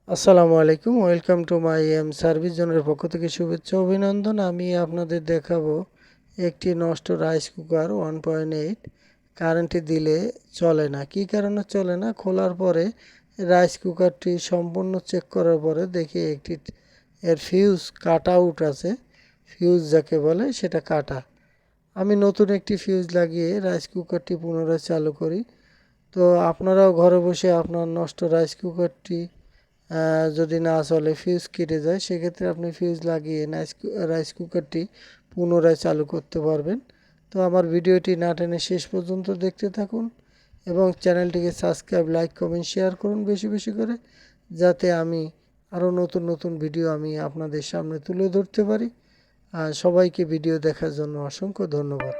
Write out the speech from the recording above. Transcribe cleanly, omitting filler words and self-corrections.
আসসালামু আলাইকুম, welcome to my service জোনের পক্ষ থেকে শুভেচ্ছা অভিনন্দন। আমি আপনাদের দেখাবো একটি নষ্ট রাইস কুকার 1.8 কারেন্টে দিলে চলে না। কি কারণে চলে না? খোলার পরে রাইস কুকারটি সম্পূর্ণ চেক করার পরে দেখি একটি এর ফিউজ কাট আউট আছে। ফিউজ যাকে বলে সেটা কাটা। আমি নতুন একটি ফিউজ লাগিয়ে রাইস কুকারটি পুনরায় চালু করি। তো আপনারাও ঘরে বসে আপনার নষ্ট রাইস কুকারটি যদি না চলে, ফিউজ কেটে যায়, সেক্ষেত্রে আপনি ফিউজ লাগিয়ে রাইস কুকারটি পুনরায় চালু করতে পারবেন। তো আমার ভিডিওটি না টেনে শেষ পর্যন্ত দেখতে থাকুন এবং চ্যানেলটিকে সাবস্ক্রাইব, লাইক, কমেন্ট, শেয়ার করুন বেশি বেশি করে, যাতে আমি আরও নতুন নতুন ভিডিও আমি আপনাদের সামনে তুলে ধরতে পারি। আর সবাইকে ভিডিও দেখার জন্য অসংখ্য ধন্যবাদ।